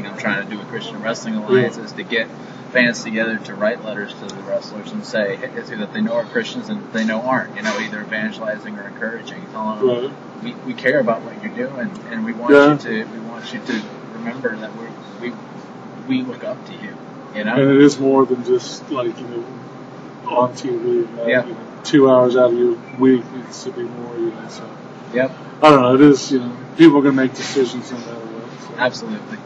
I'm trying to do with Christian Wrestling Alliance is to get fans together to write letters to the wrestlers and say that they know are Christians and they know aren't, either evangelizing or encouraging, telling them we care about what you're doing and we want you to remember that we look up to you, And it is more than just like on TV. 2 hours out of your week needs to be more. So. Yep. I don't know. It is. People are gonna make decisions no matter what. So. Absolutely.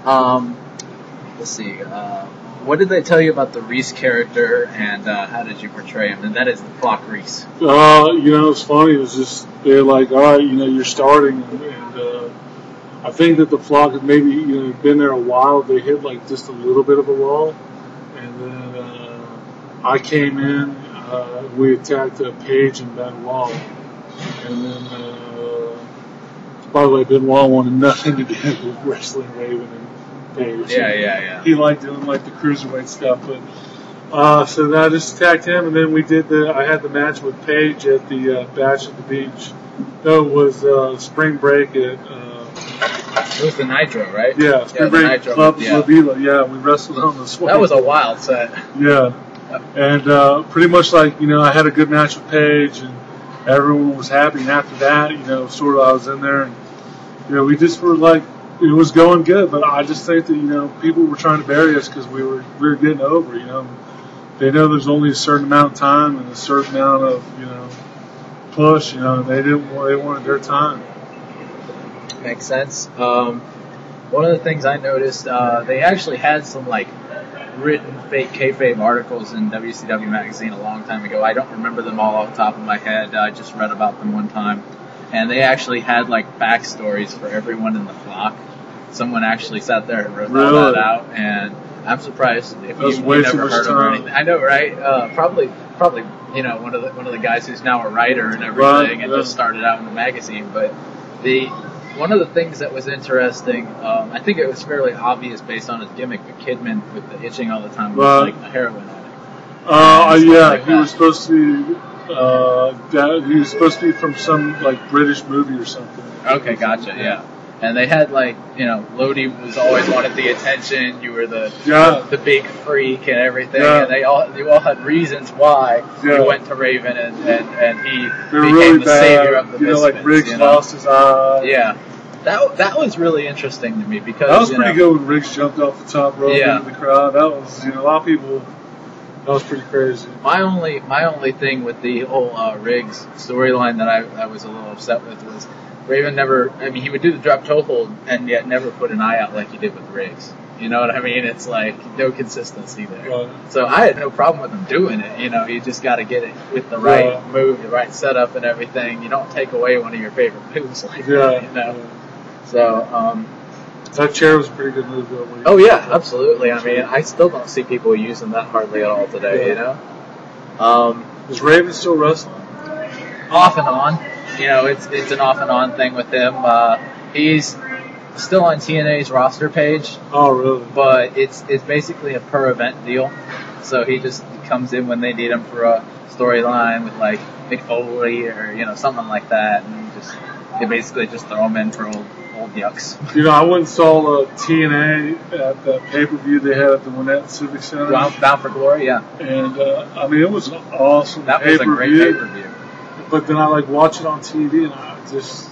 Let's see. What did they tell you about the Reese character, and how did you portray him? And that is the Flock Reese. It's funny. It was just they're like, all right, you're starting, and I think that the Flock had maybe been there a while. They hit like just a little bit of a wall, and then I came in. We attacked Paige and Benoit, and then by the way, Benoit wanted nothing to do with wrestling Raven and Paige. Yeah. He liked doing like the cruiserweight stuff, but so then I just attacked him, and then we did I had the match with Paige at the Bash at the Beach. No, it was Spring Break at. It was the Nitro, right? Yeah, Spring Break Club La Vila. Yeah, we wrestled on the swing. That was a wild set. Yeah, and pretty much like I had a good match with Paige, and everyone was happy. And after that, sort of I was in there, and we just were like. It was going good, but I just think that people were trying to bury us because we were getting over. They know there's only a certain amount of time and a certain amount of push. They wanted their time. Makes sense. One of the things I noticed, they actually had some written fake kayfabe articles in WCW magazine a long time ago. I don't remember them all off the top of my head. I just read about them one time. And they actually had backstories for everyone in the Flock. Someone actually sat there and wrote all that out, and I'm surprised if you never heard of anything. I know, right? Probably, one of the guys who's now a writer and everything, and just started out in the magazine. But one of the things that was interesting, I think it was fairly obvious based on his gimmick, but Kidman with the itching all the time was like a heroin addict. He was supposed to be. He was supposed to be from some British movie or something. Okay, gotcha. Yeah, and they had Lodi was always wanted the attention. You were the big freak and everything, and you all had reasons why you went to Raven, and he became really the savior of the Misfits. Riggs lost his eye. Yeah. That was really interesting to me because that was pretty good when Riggs jumped off the top rope into the crowd. That was a lot of people. That was pretty crazy. My only thing with the whole Riggs storyline that I was a little upset with was Raven never. I mean, he would do the drop toe hold and yet never put an eye out like he did with Riggs. You know what I mean? It's no consistency there. Right. So I had no problem with him doing it. You just got to get it with the right move, the right setup, and everything. You don't take away one of your favorite moves like that. So. That chair was a pretty good move, though. Oh, yeah, absolutely. I mean, I still don't see people using that hardly at all today, Is Raven still wrestling? Off and on. It's an off and on thing with him. He's still on TNA's roster page. Oh, really? But it's basically a per event deal. So he just comes in when they need him for a storyline with Mick Foley or something like that, and they basically just throw him in for old yucks. I went and saw TNA at the pay-per-view they had at the Gwinnett Civic Center. Bound for Glory, yeah. And, it was an awesome That was a great pay-per-view. But then I watch it on TV and I just...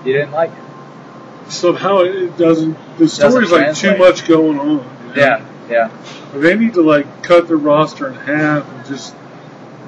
You didn't like it? Somehow it doesn't... The story's too much going on. Yeah. But they need to cut their roster in half and just...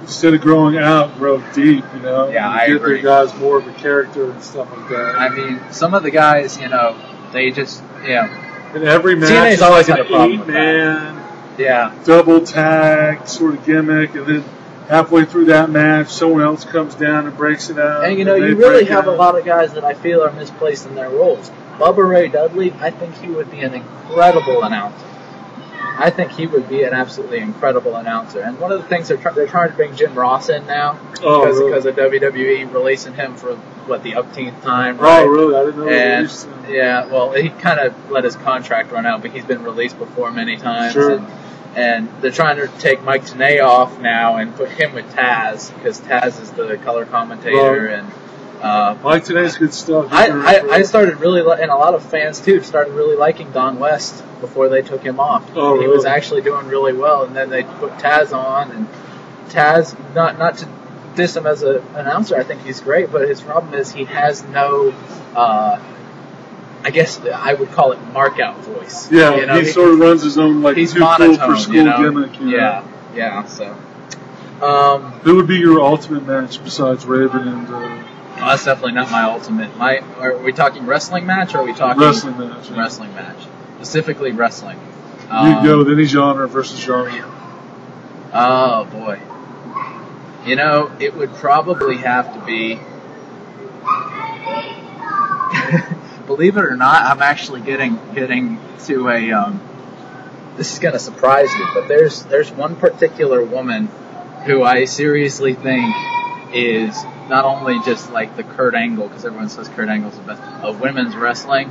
Instead of growing out, grow deep, Yeah, I give agree. their guys more of a character and stuff like that. I mean, some of the guys, they just, And every match TNA's always had a problem with 8-man, that. double tag sort of gimmick, and then halfway through that match, someone else comes down and breaks it out. And, you really have a lot of guys that I feel are misplaced in their roles. Bubba Ray Dudley, I think he would be an incredible announcer. I think he would be an absolutely incredible announcer. And one of the things they're trying to bring Jim Ross in now because of WWE releasing him for the umpteenth time. Right? Oh, really? I didn't know they released him. Yeah, well, he kind of let his contract run out, but he's been released before many times. Sure. And they're trying to take Mike Tenay off now and put him with Taz because Taz is the color commentator Like today's good stuff. I started really, and a lot of fans too, started really liking Don West before they took him off. Oh, he really? was actually doing really well, and then they put Taz on, and Taz, not to diss him as an announcer, I think he's great, but his problem is he has no, I guess I would call it mark-out voice. Yeah, you know, he sort of runs his own, like, he's too monotone, cool for school gimmick. You know? Yeah, so. Who would be your ultimate match besides Raven and... Well, that's definitely not my ultimate. Are we talking wrestling match, or are we talking... Wrestling match. Yeah. Wrestling match. Specifically wrestling. You'd go with any genre versus genre. Oh, boy. You know, it would probably have to be... Believe it or not, I'm actually getting to a... this is going to surprise you, but there's one particular woman who I seriously think is not only just like the Kurt Angle, because everyone says Kurt Angle's the best, of women's wrestling,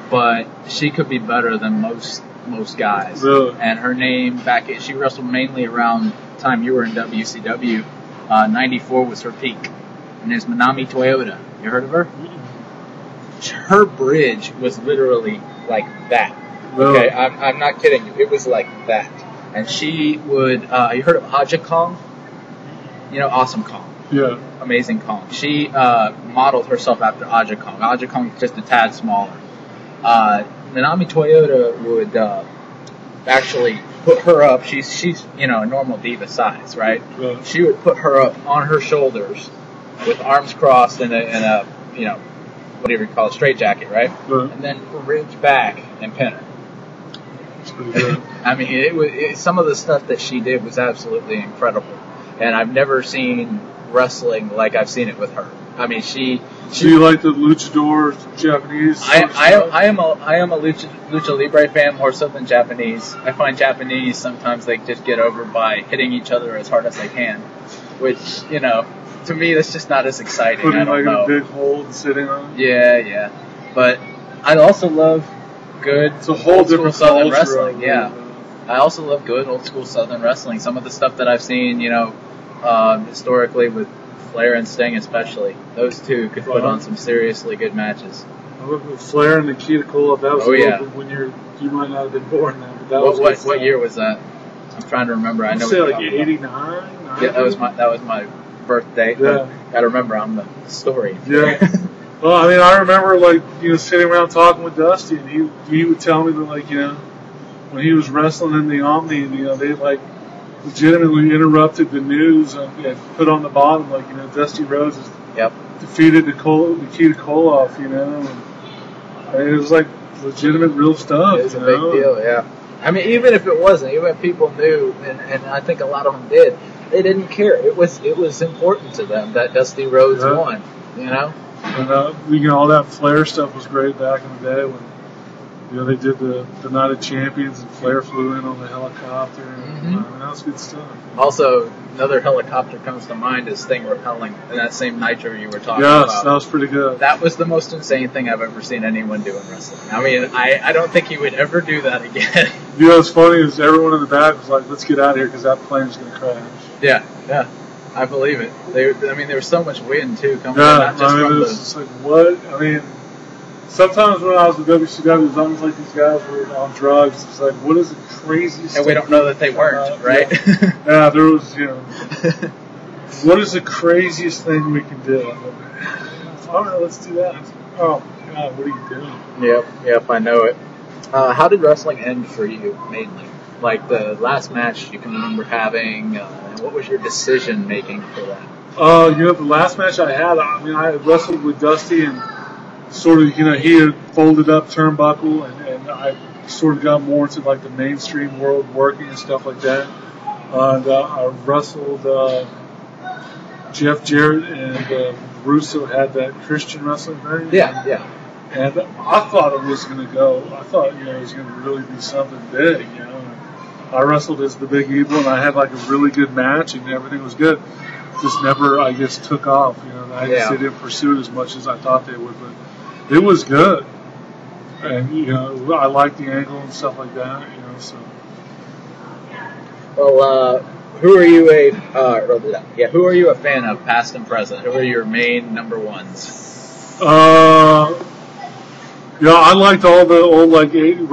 but she could be better than most guys. Really? And her name, she wrestled mainly around the time you were in WCW. 94 was her peak. Her name's Manami Toyota. You heard of her? Her bridge was literally like that. Really? Okay, I'm not kidding you. It was like that. And she would, you heard of Aja Kong? You know, Awesome Kong. Yeah. Amazing Kong. She modeled herself after Aja Kong. Aja Kong just a tad smaller. Manami Toyota would actually put her up. She's a normal diva size, right? Right. She would put her up on her shoulders with arms crossed and a whatever you call it, straight jacket, right? Right. And then ridge back and pin her. That's pretty good. I mean, some of the stuff that she did was absolutely incredible, and I've never seen wrestling like I've seen it with her. I mean, she. So you like the luchador Japanese? I am a lucha libre fan more so than Japanese. I find Japanese sometimes they just get over by hitting each other as hard as they can, which to me that's just not as exciting. Putting I don't like know. a big hold and sitting on. Yeah. But I also love good It's a whole old school different Southern culture wrestling. over Yeah. there. I also love good old school Southern wrestling. Some of the stuff that I've seen, historically with Flair and Sting especially. Those two could put on some seriously good matches. I look at Flair and Nikita Koloff. That was when you might not have been born then. But that was what year was that? I'm trying to remember. I know. Say like 89. Yeah, that was my birthday. Yeah. Gotta remember, I'm the story. Yeah. Well, I mean, I remember sitting around talking with Dusty, and he would tell me that when he was wrestling in the Omni, they legitimately interrupted the news and put on the bottom Dusty Rhodes has defeated Nikita Koloff, and it was like legitimate real stuff. It was a big deal, yeah. I mean, even if it wasn't, even if people knew, and I think a lot of them did, they didn't care. It was important to them that Dusty Rhodes won, And all that Flair stuff was great back in the day when they did the Night of Champions and Flair flew in on the helicopter. And, that was good stuff. Also, another helicopter comes to mind is Sting rappelling in that same Nitro you were talking about. Yes, that was pretty good. That was the most insane thing I've ever seen anyone do in wrestling. I mean, I don't think he would ever do that again. What's funny is everyone in the back was like, let's get out of here because that plane's going to crash. Yeah. I believe it. There was so much wind, too, coming not just it was just like, what? I mean, sometimes when I was with WCW, it was almost like these guys were on drugs. It's like, what is the craziest And we don't know that they weren't, right? Yeah, there was, what is the craziest thing we can do? All right, let's do that. Oh, God, what are you doing? Yep, I know it. How did wrestling end for you, mainly? Like the last match you can remember having, and what was your decision making for that? The last match I had, I had wrestled with Dusty and sort of, he had folded up Turnbuckle and I sort of got more into like the mainstream world working and stuff like that. And I wrestled Jeff Jarrett and Russo had that Christian wrestling thing. Yeah. And I thought it was going to go. I thought, it was going to really be something big, I wrestled as the Big Evil, and I had like a really good match, and everything was good. Just never, I guess, took off. I guess they didn't pursue it as much as I thought they would, but it was good. And I liked the angle and stuff like that. So. Well, who are you who are you a fan of, past and present? Who are your main number ones? I liked all the old WrestleMania